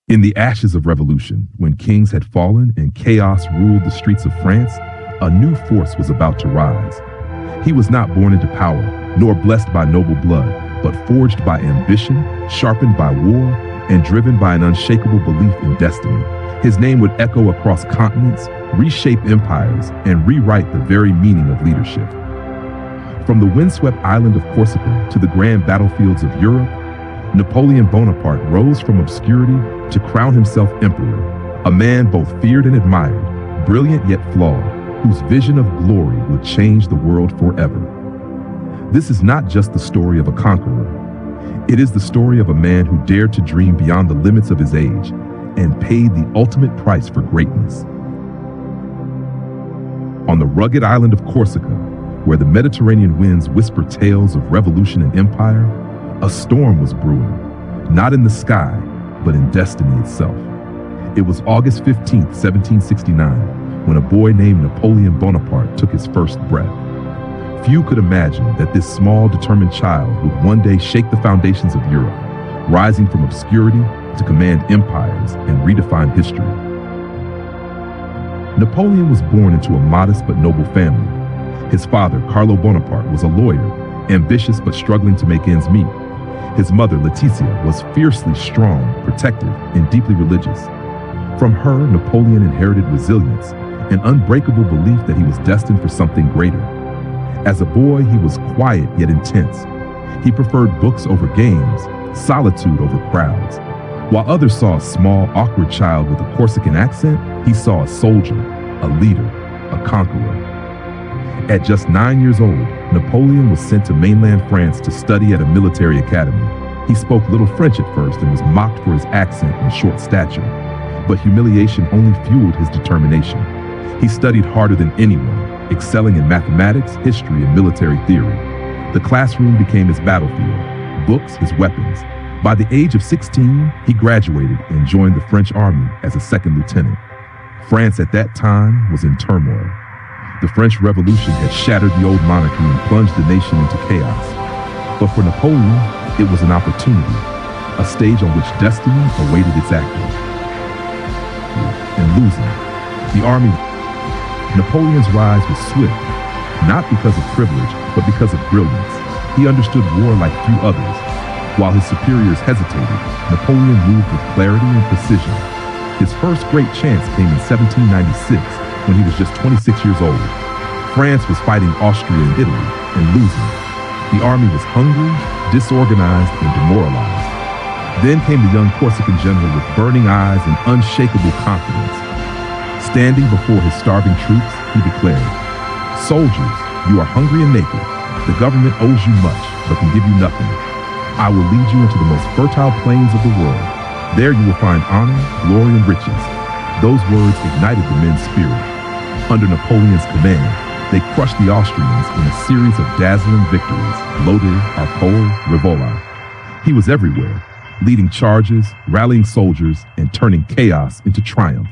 In the ashes of revolution, when kings had fallen and chaos ruled the streets of France, a new force was about to rise. He was not born into power, nor blessed by noble blood, but forged by ambition, sharpened by war, and driven by an unshakable belief in destiny. His name would echo across continents, reshape empires, and rewrite the very meaning of leadership. From the windswept island of Corsica to the grand battlefields of Europe, Napoleon Bonaparte rose from obscurity to crown himself emperor, a man both feared and admired, brilliant yet flawed, whose vision of glory would change the world forever. This is not just the story of a conqueror. It is the story of a man who dared to dream beyond the limits of his age and paid the ultimate price for greatness. On the rugged island of Corsica, where the Mediterranean winds whisper tales of revolution and empire, a storm was brewing, not in the sky, but in destiny itself. It was August 15th, 1769, when a boy named Napoleon Bonaparte took his first breath. Few could imagine that this small, determined child would one day shake the foundations of Europe, rising from obscurity to command empires and redefine history. Napoleon was born into a modest but noble family. His father, Carlo Bonaparte, was a lawyer, ambitious but struggling to make ends meet. His mother, Laetitia, was fiercely strong, protective, and deeply religious. From her, Napoleon inherited resilience, an unbreakable belief that he was destined for something greater. As a boy, he was quiet yet intense. He preferred books over games, solitude over crowds. While others saw a small, awkward child with a Corsican accent, he saw a soldier, a leader, a conqueror. At just 9 years old, Napoleon was sent to mainland France to study at a military academy. He spoke little French at first and was mocked for his accent and short stature. But humiliation only fueled his determination. He studied harder than anyone, excelling in mathematics, history, and military theory. The classroom became his battlefield, books his weapons. By the age of 16, he graduated and joined the French army as a second lieutenant. France at that time was in turmoil. The French Revolution had shattered the old monarchy and plunged the nation into chaos. But for Napoleon, it was an opportunity, a stage on which destiny awaited its actors. And losing, the army. Napoleon's rise was swift, not because of privilege, but because of brilliance. He understood war like few others. While his superiors hesitated, Napoleon moved with clarity and precision. His first great chance came in 1796, when he was just 26 years old. France was fighting Austria and Italy, and losing. The army was hungry, disorganized, and demoralized. Then came the young Corsican general with burning eyes and unshakable confidence. Standing before his starving troops, he declared, "Soldiers, you are hungry and naked. The government owes you much, but can give you nothing. I will lead you into the most fertile plains of the world. There you will find honor, glory, and riches." Those words ignited the men's spirit. Under Napoleon's command, they crushed the Austrians in a series of dazzling victories, Lodi, Arcole, Rivola. He was everywhere, leading charges, rallying soldiers, and turning chaos into triumph.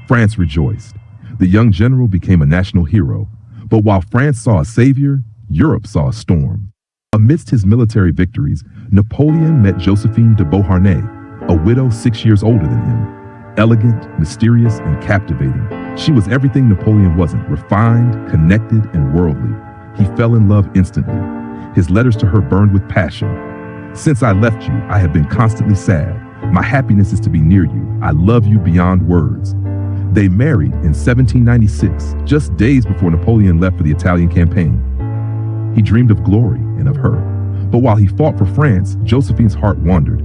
France rejoiced. The young general became a national hero. But while France saw a savior, Europe saw a storm. Amidst his military victories, Napoleon met Josephine de Beauharnais, a widow 6 years older than him. Elegant, mysterious, and captivating, she was everything Napoleon wasn't: refined, connected, and worldly. He fell in love instantly. His letters to her burned with passion. "Since I left you, I have been constantly sad. My happiness is to be near you. I love you beyond words." They married in 1796, just days before Napoleon left for the Italian campaign. He dreamed of glory and of her. But while he fought for France, Josephine's heart wandered.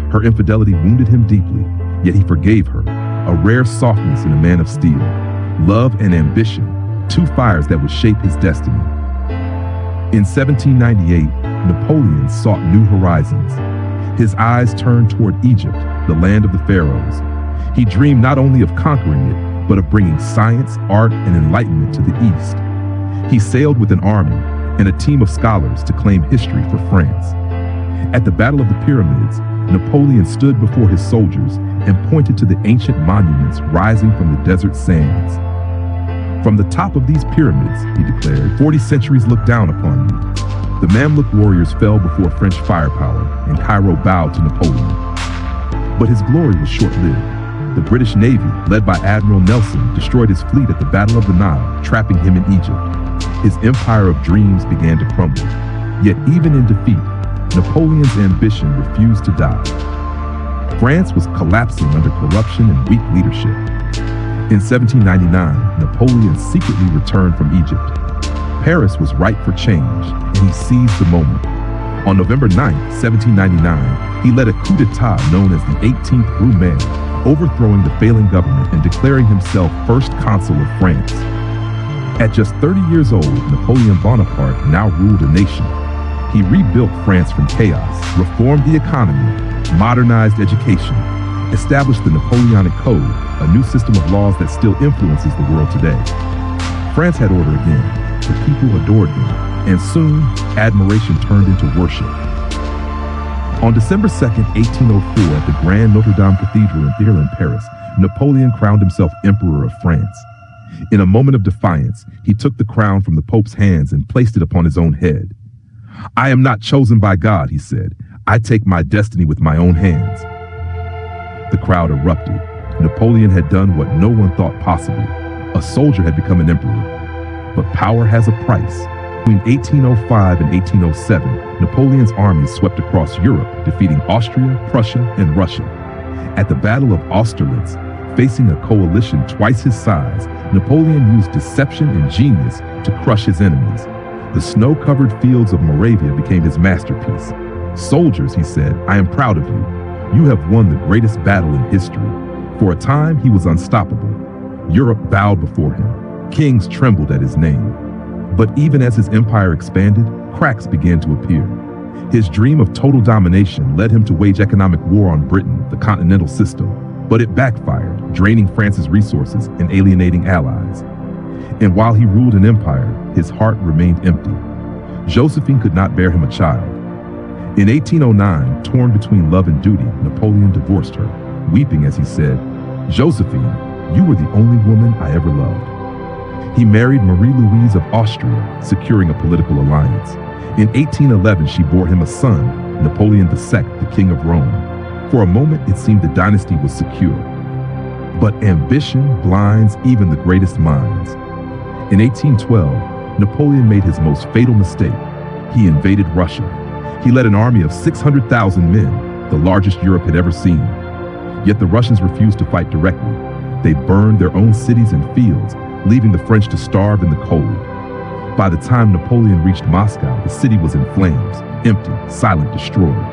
Her infidelity wounded him deeply, yet he forgave her, a rare softness in a man of steel. Love and ambition, two fires that would shape his destiny. In 1798, Napoleon sought new horizons. His eyes turned toward Egypt, the land of the pharaohs. He dreamed not only of conquering it, but of bringing science, art, and enlightenment to the East. He sailed with an army and a team of scholars to claim history for France. At the Battle of the Pyramids, Napoleon stood before his soldiers and pointed to the ancient monuments rising from the desert sands. "From the top of these pyramids," he declared, 40 centuries look down upon you." The Mamluk warriors fell before French firepower, and Cairo bowed to Napoleon. But his glory was short-lived. The British Navy, led by Admiral Nelson, destroyed his fleet at the Battle of the Nile, trapping him in Egypt. His empire of dreams began to crumble. Yet even in defeat, Napoleon's ambition refused to die. France was collapsing under corruption and weak leadership. In 1799, Napoleon secretly returned from Egypt. Paris was ripe for change, and he seized the moment. On November 9, 1799, he led a coup d'etat known as the 18th Brumaire, overthrowing the failing government and declaring himself first consul of France. At just 30 years old, Napoleon Bonaparte now ruled a nation. He rebuilt France from chaos, reformed the economy, modernized education, established the Napoleonic Code, a new system of laws that still influences the world today. France had order again. The people adored them, and soon, admiration turned into worship. On December 2, 1804, at the Grand Notre Dame Cathedral in Paris, Napoleon crowned himself Emperor of France. In a moment of defiance, he took the crown from the Pope's hands and placed it upon his own head. "I am not chosen by God," he said. "I take my destiny with my own hands." The crowd erupted. Napoleon had done what no one thought possible. A soldier had become an emperor. But power has a price. Between 1805 and 1807, Napoleon's armies swept across Europe, defeating Austria, Prussia, and Russia. At the Battle of Austerlitz, facing a coalition twice his size, Napoleon used deception and genius to crush his enemies. The snow-covered fields of Moravia became his masterpiece. "Soldiers," he said, "I am proud of you. You have won the greatest battle in history." For a time, he was unstoppable. Europe bowed before him. Kings trembled at his name. But even as his empire expanded, cracks began to appear. His dream of total domination led him to wage economic war on Britain, the continental system. But it backfired, draining France's resources and alienating allies. And while he ruled an empire, his heart remained empty. Josephine could not bear him a child. In 1809, torn between love and duty, Napoleon divorced her, weeping as he said, "Josephine, you were the only woman I ever loved." He married Marie-Louise of Austria, securing a political alliance. In 1811, she bore him a son, Napoleon II, the King of Rome. For a moment, it seemed the dynasty was secure. But ambition blinds even the greatest minds. In 1812, Napoleon made his most fatal mistake. He invaded Russia. He led an army of 600,000 men, the largest Europe had ever seen. Yet the Russians refused to fight directly. They burned their own cities and fields, leaving the French to starve in the cold. By the time Napoleon reached Moscow, the city was in flames, empty, silent, destroyed.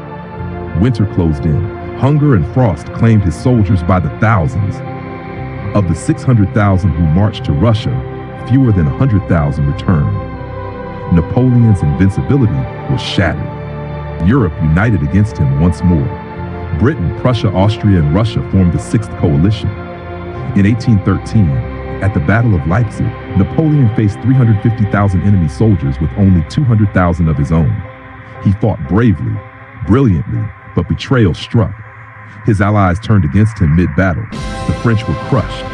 Winter closed in. Hunger and frost claimed his soldiers by the thousands. Of the 600,000 who marched to Russia, fewer than 100,000 returned. Napoleon's invincibility was shattered. Europe united against him once more. Britain, Prussia, Austria, and Russia formed the Sixth Coalition. In 1813, at the Battle of Leipzig, Napoleon faced 350,000 enemy soldiers with only 200,000 of his own. He fought bravely, brilliantly, but betrayal struck. His allies turned against him mid-battle. The French were crushed.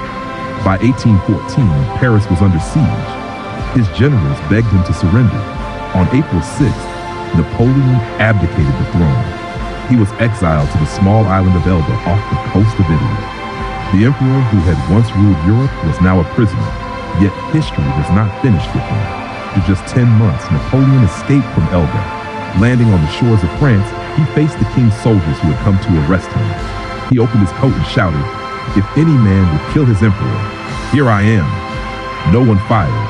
By 1814, Paris was under siege. His generals begged him to surrender. On April 6th, Napoleon abdicated the throne. He was exiled to the small island of Elba off the coast of Italy. The emperor who had once ruled Europe was now a prisoner, yet history was not finished with him. For just 10 months, Napoleon escaped from Elba. Landing on the shores of France, he faced the king's soldiers who had come to arrest him. He opened his coat and shouted, "If any man would kill his emperor, here I am." No one fired.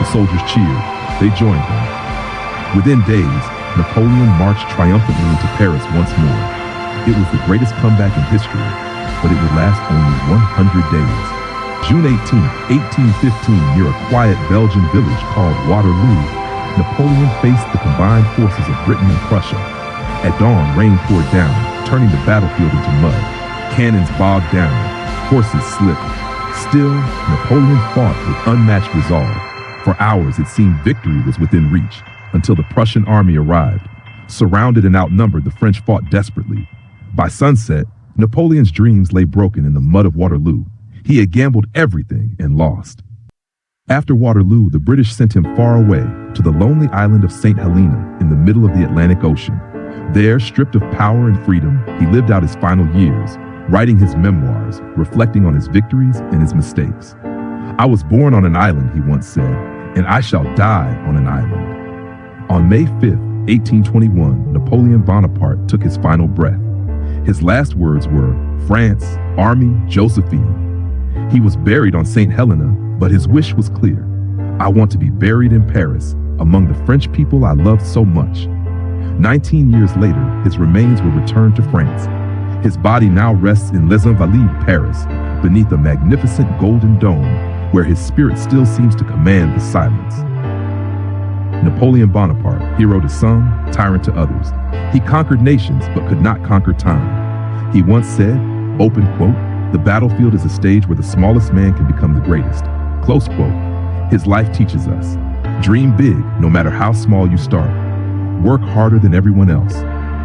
The soldiers cheered. They joined him. Within days, Napoleon marched triumphantly into Paris once more. It was the greatest comeback in history, but it would last only 100 days. June 18, 1815, near a quiet Belgian village called Waterloo, Napoleon faced the combined forces of Britain and Prussia. At dawn, rain poured down, turning the battlefield into mud. Cannons bogged down, horses slipped. Still, Napoleon fought with unmatched resolve. For hours, it seemed victory was within reach, until the Prussian army arrived. Surrounded and outnumbered, the French fought desperately. By sunset, Napoleon's dreams lay broken in the mud of Waterloo. He had gambled everything and lost. After Waterloo, the British sent him far away to the lonely island of St. Helena in the middle of the Atlantic Ocean. There, stripped of power and freedom, he lived out his final years, writing his memoirs, reflecting on his victories and his mistakes. "I was born on an island," he once said, "and I shall die on an island." On May 5th, 1821, Napoleon Bonaparte took his final breath. His last words were, "France, Army, Josephine." He was buried on St. Helena, but his wish was clear. "I want to be buried in Paris, among the French people I loved so much." 19 years later, his remains were returned to France. His body now rests in Les Invalides, Paris, beneath a magnificent golden dome, where his spirit still seems to command the silence. Napoleon Bonaparte, hero to some, tyrant to others. He conquered nations, but could not conquer time. He once said, open quote, "The battlefield is a stage where the smallest man can become the greatest." Close quote. His life teaches us, dream big, no matter how small you start. Work harder than everyone else.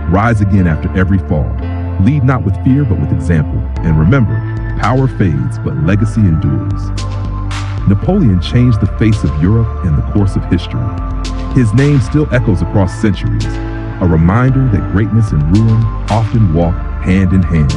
Rise again after every fall. Lead not with fear, but with example. And remember, power fades, but legacy endures. Napoleon changed the face of Europe and the course of history. His name still echoes across centuries, a reminder that greatness and ruin often walk hand in hand.